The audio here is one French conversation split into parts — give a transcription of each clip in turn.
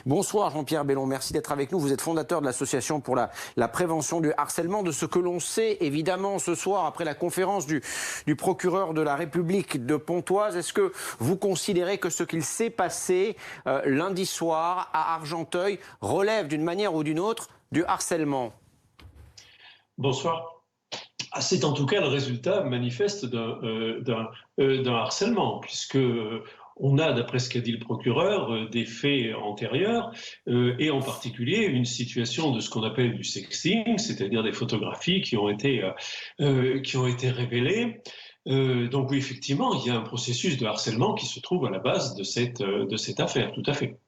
Bonsoir Jean-Pierre Bellon, merci d'être avec nous. Vous êtes fondateur de l'association pour la prévention du harcèlement. De ce que l'on sait évidemment ce soir après la conférence du procureur de la République de Pontoise, est-ce que vous considérez que ce qu'il s'est passé lundi soir à Argenteuil relève d'une manière ou d'une autre du harcèlement? Bonsoir. C'est en tout cas le résultat manifeste d'un harcèlement, puisque on a, d'après ce qu'a dit le procureur, des faits antérieurs, et en particulier une situation de ce qu'on appelle du sexting, c'est-à-dire des photographies qui ont été révélées. Donc oui, effectivement, il y a un processus de harcèlement qui se trouve à la base de cette affaire, tout à fait.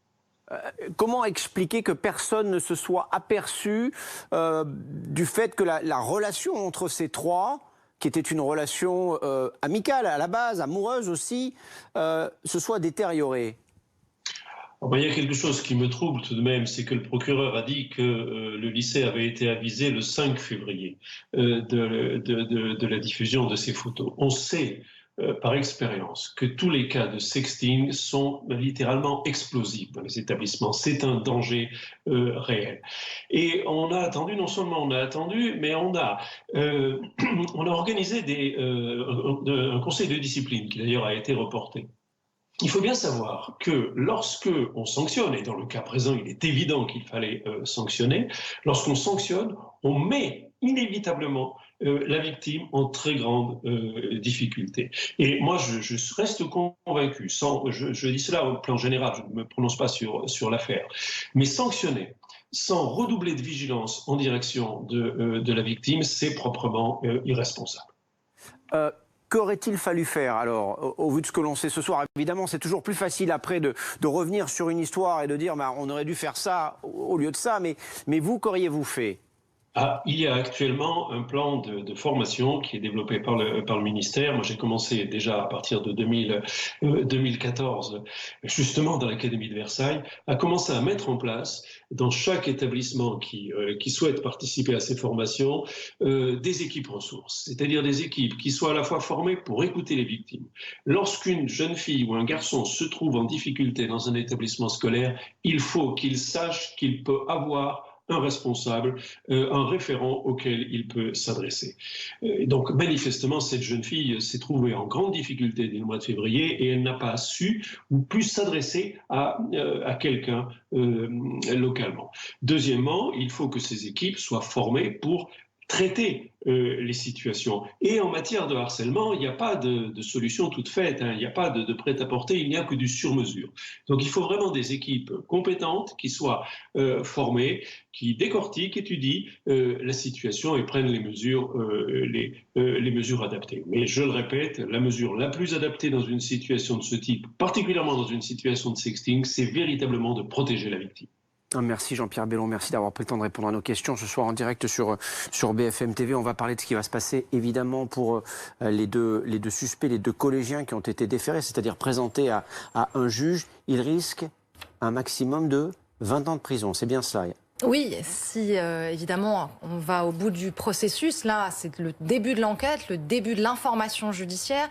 Comment expliquer que personne ne se soit aperçu du fait que la relation entre ces trois, qui était une relation amicale à la base, amoureuse aussi, se soit détériorée? Il y a quelque chose qui me trouble tout de même, c'est que le procureur a dit que le lycée avait été avisé le 5 février de la diffusion de ces photos. On sait par expérience que tous les cas de sexting sont littéralement explosifs dans les établissements. C'est un danger réel. Et on a attendu, non seulement on a attendu, mais on a organisé un conseil de discipline qui d'ailleurs a été reporté. Il faut bien savoir que lorsque on sanctionne, et dans le cas présent il est évident qu'il fallait sanctionner, lorsqu'on sanctionne, on met inévitablement la victime en très grande difficulté. Et moi je reste convaincu, je dis cela au plan général, je ne me prononce pas sur l'affaire, mais sanctionner sans redoubler de vigilance en direction de la victime, c'est proprement irresponsable. Qu'aurait-il fallu faire alors, au vu de ce que l'on sait ce soir? Évidemment, c'est toujours plus facile après de revenir sur une histoire et de dire bah, on aurait dû faire ça au lieu de ça, mais vous, qu'auriez-vous fait? Il y a actuellement un plan de formation qui est développé par le ministère. Moi, j'ai commencé déjà à partir de 2014, justement dans l'Académie de Versailles, à commencer à mettre en place dans chaque établissement qui souhaite participer à ces formations des équipes ressources, c'est-à-dire des équipes qui soient à la fois formées pour écouter les victimes. Lorsqu'une jeune fille ou un garçon se trouve en difficulté dans un établissement scolaire, il faut qu'il sache qu'il peut avoir un responsable, un référent auquel il peut s'adresser. Donc manifestement, cette jeune fille s'est trouvée en grande difficulté dès le mois de février et elle n'a pas su ou pu s'adresser à quelqu'un localement. Deuxièmement, il faut que ces équipes soient formées pour traiter les situations. Et en matière de harcèlement, il n'y a pas de solution toute faite, hein. Il n'y a pas de prêt-à-porter, il n'y a que du sur-mesure. Donc il faut vraiment des équipes compétentes qui soient formées, qui décortiquent, étudient la situation et prennent les mesures adaptées. Mais je le répète, la mesure la plus adaptée dans une situation de ce type, particulièrement dans une situation de sexting, c'est véritablement de protéger la victime. Merci Jean-Pierre Bellon, merci d'avoir pris le temps de répondre à nos questions ce soir en direct sur BFM TV. On va parler de ce qui va se passer évidemment pour les deux suspects, les deux collégiens qui ont été déférés, c'est-à-dire présentés à un juge. Ils risquent un maximum de 20 ans de prison, c'est bien cela? Oui, si évidemment on va au bout du processus, là c'est le début de l'enquête, le début de l'information judiciaire.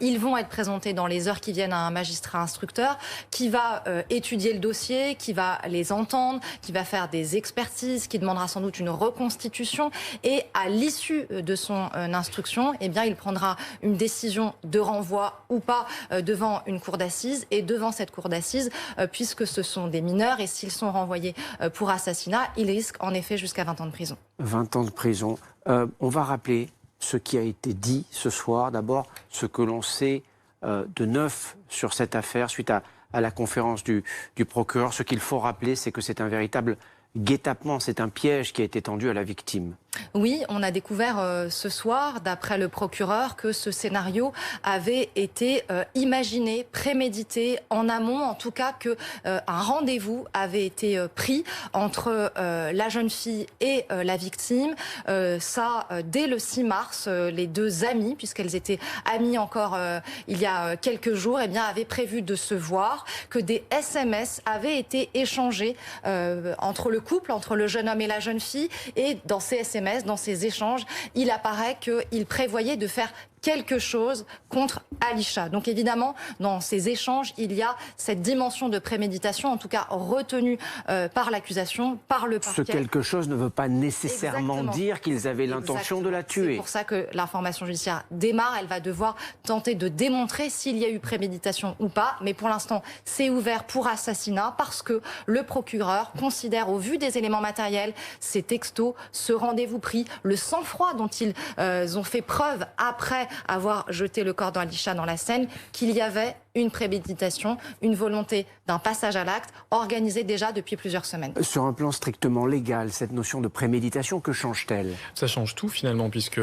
Ils vont être présentés dans les heures qui viennent à un magistrat instructeur qui va étudier le dossier, qui va les entendre, qui va faire des expertises, qui demandera sans doute une reconstitution et à l'issue de son instruction, eh bien, il prendra une décision de renvoi ou pas devant une cour d'assises et devant cette cour d'assises, puisque ce sont des mineurs et s'ils sont renvoyés pour assassinat, il risque en effet jusqu'à 20 ans de prison. 20 ans de prison. On va rappeler ce qui a été dit ce soir. D'abord, ce que l'on sait de neuf sur cette affaire suite à la conférence du procureur. Ce qu'il faut rappeler, c'est que c'est un véritable guet-apens, c'est un piège qui a été tendu à la victime. Oui, on a découvert ce soir, d'après le procureur, que ce scénario avait été imaginé, prémédité, en amont, en tout cas qu'un rendez-vous avait été pris entre la jeune fille et la victime. Dès le 6 mars, les deux amies, puisqu'elles étaient amies encore il y a quelques jours, eh bien, avaient prévu de se voir, que des SMS avaient été échangés entre le couple, entre le jeune homme et la jeune fille, et dans ces SMS, dans ces échanges, il apparaît qu'il prévoyait de faire quelque chose contre Alisha. Donc évidemment, dans ces échanges, il y a cette dimension de préméditation, en tout cas retenue par l'accusation, par le parquet. Ce quelque chose ne veut pas nécessairement dire qu'ils avaient l'intention de la tuer. C'est pour ça que l'information judiciaire démarre. Elle va devoir tenter de démontrer s'il y a eu préméditation ou pas. Mais pour l'instant, c'est ouvert pour assassinat parce que le procureur considère, au vu des éléments matériels, ces textos, ce rendez-vous pris, le sang-froid dont ils ont fait preuve après avoir jeté le corps d'Alisha dans la Seine, qu'il y avait une préméditation, une volonté d'un passage à l'acte organisée déjà depuis plusieurs semaines. Sur un plan strictement légal, cette notion de préméditation, que change-t-elle? Ça change tout finalement, puisque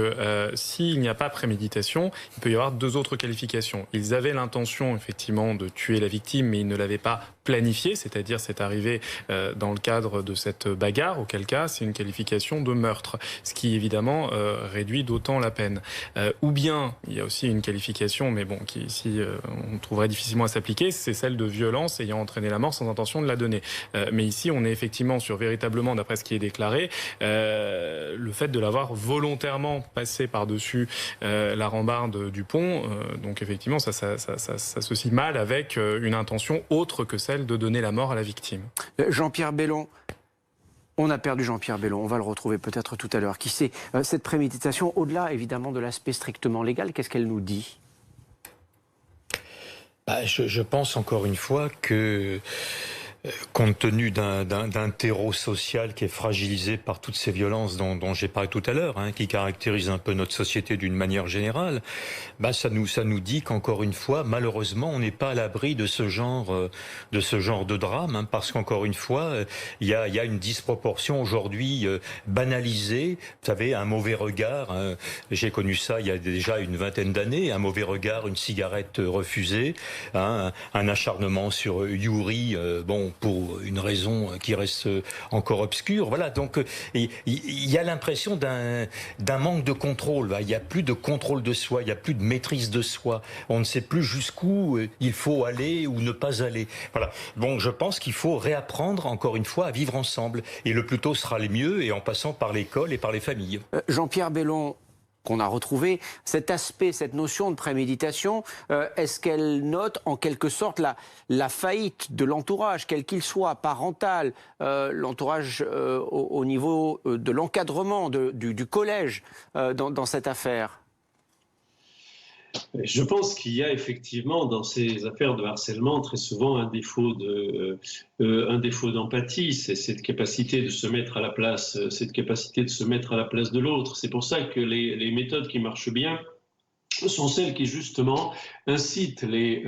s'il n'y a pas préméditation, il peut y avoir deux autres qualifications. Ils avaient l'intention effectivement de tuer la victime, mais ils ne l'avaient pas planifié, c'est-à-dire c'est arrivé dans le cadre de cette bagarre, auquel cas c'est une qualification de meurtre, ce qui évidemment réduit d'autant la peine. Ou bien, il y a aussi une qualification, mais bon, qui ici on trouverait difficilement à s'appliquer, c'est celle de violence ayant entraîné la mort sans intention de la donner. Mais ici, on est effectivement sur véritablement, d'après ce qui est déclaré, le fait de l'avoir volontairement passé par-dessus la rambarde du pont. Donc effectivement, ça s'associe mal avec une intention autre que celle de donner la mort à la victime. Jean-Pierre Bellon. On a perdu Jean-Pierre Bellon, on va le retrouver peut-être tout à l'heure. Qui sait, cette préméditation, au-delà évidemment de l'aspect strictement légal, qu'est-ce qu'elle nous dit ? Je pense encore une fois que, compte tenu d'un terreau social qui est fragilisé par toutes ces violences dont j'ai parlé tout à l'heure, qui caractérisent un peu notre société d'une manière générale, ça nous dit qu'encore une fois, malheureusement, on n'est pas à l'abri de ce genre de drame, parce qu'encore une fois, il y a une disproportion aujourd'hui banalisée. Vous savez, un mauvais regard, j'ai connu ça il y a déjà une vingtaine d'années, un mauvais regard, une cigarette refusée, un acharnement sur Yuri, pour une raison qui reste encore obscure. Voilà, donc il y a l'impression d'un manque de contrôle. Il n'y a plus de contrôle de soi, il n'y a plus de maîtrise de soi. On ne sait plus jusqu'où il faut aller ou ne pas aller. Voilà. Bon, je pense qu'il faut réapprendre, encore une fois, à vivre ensemble. Et le plus tôt sera le mieux, et en passant par l'école et par les familles. Jean-Pierre Bellon, qu'on a retrouvé, cet aspect, cette notion de préméditation, est-ce qu'elle note en quelque sorte la faillite de l'entourage, quel qu'il soit, parental, l'entourage au niveau de l'encadrement du collège dans cette affaire ? Je pense qu'il y a effectivement dans ces affaires de harcèlement très souvent un défaut d'empathie, c'est cette capacité de se mettre à la place, de l'autre. C'est pour ça que les méthodes qui marchent bien sont celles qui justement incitent les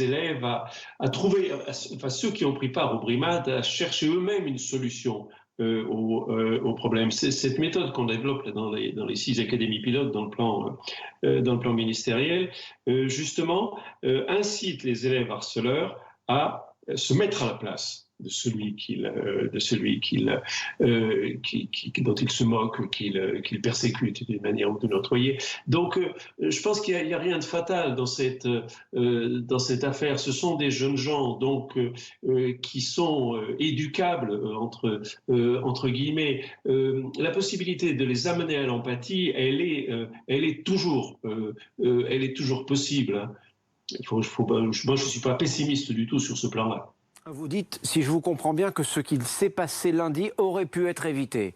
élèves à trouver, enfin ceux qui ont pris part aux brimades, à chercher eux-mêmes une solution au problème. C'est cette méthode qu'on développe dans les 6 académies pilotes dans le plan ministériel, justement, incite les élèves harceleurs à se mettre à la place de celui dont ils se moquent, qu'ils persécutent d'une manière ou d'une autre. Voyez. Donc, je pense qu'il n'y a rien de fatal dans cette affaire. Ce sont des jeunes gens donc qui sont éducables entre guillemets. La possibilité de les amener à l'empathie, elle est toujours possible. Hein. Moi, je ne suis pas pessimiste du tout sur ce plan-là. Vous dites, si je vous comprends bien, que ce qu'il s'est passé lundi aurait pu être évité.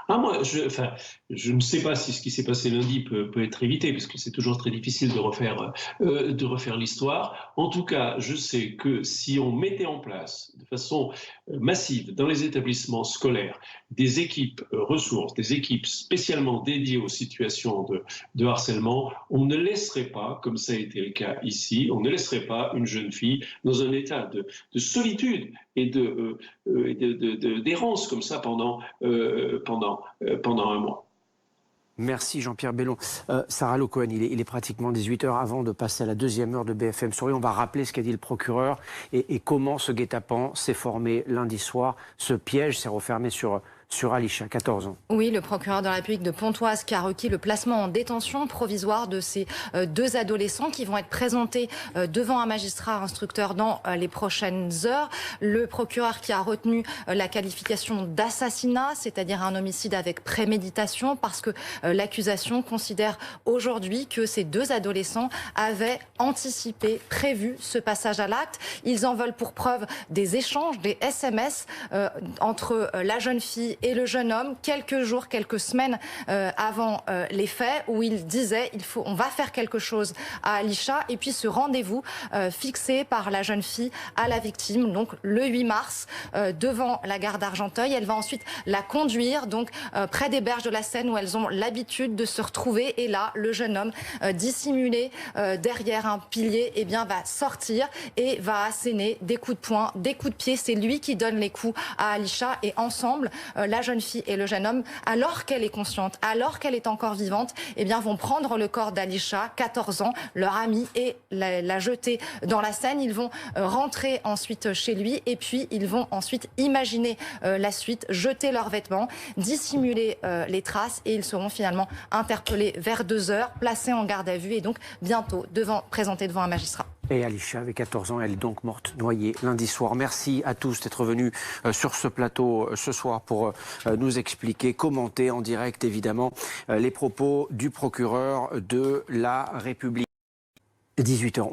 Moi, je ne sais pas si ce qui s'est passé lundi peut être évité, parce que c'est toujours très difficile de refaire l'histoire. En tout cas, je sais que si on mettait en place de façon massive dans les établissements scolaires des équipes ressources, des équipes spécialement dédiées aux situations de harcèlement, on ne laisserait pas, comme ça a été le cas ici, on ne laisserait pas une jeune fille dans un état de solitude et d'errance comme ça pendant un mois. Merci Jean-Pierre Bellon. Sarah Lo-Cohen, il est pratiquement 18h. Avant de passer à la deuxième heure de BFM Story, on va rappeler ce qu'a dit le procureur et comment ce guet-apens s'est formé lundi soir. Ce piège s'est refermé sur sur Alisha, 14 ans. Oui, le procureur de la République de Pontoise qui a requis le placement en détention provisoire de ces deux adolescents qui vont être présentés devant un magistrat instructeur dans les prochaines heures. Le procureur qui a retenu la qualification d'assassinat, c'est-à-dire un homicide avec préméditation, parce que l'accusation considère aujourd'hui que ces deux adolescents avaient anticipé, prévu ce passage à l'acte. Ils en veulent pour preuve des échanges, des SMS entre la jeune fille et le jeune homme, quelques jours, quelques semaines avant les faits, où il disait on va faire quelque chose à Alisha, et puis ce rendez-vous fixé par la jeune fille à la victime, donc le 8 mars, devant la gare d'Argenteuil. Elle va ensuite la conduire donc près des berges de la Seine où elles ont l'habitude de se retrouver, et là le jeune homme dissimulé derrière un pilier va sortir et va asséner des coups de poing, des coups de pied. C'est lui qui donne les coups à Alisha, et ensemble la jeune fille et le jeune homme, alors qu'elle est consciente, alors qu'elle est encore vivante, vont prendre le corps d'Alisha, 14 ans, leur amie, et la jeter dans la Seine. Ils vont rentrer ensuite chez lui, et puis ils vont ensuite imaginer la suite, jeter leurs vêtements, dissimuler les traces, et ils seront finalement interpellés vers 2 heures, placés en garde à vue, et donc bientôt présentés devant un magistrat. Et Alisha avait 14 ans, elle est donc morte noyée lundi soir. Merci à tous d'être venus sur ce plateau ce soir pour nous expliquer, commenter en direct évidemment les propos du procureur de la République. 18h11.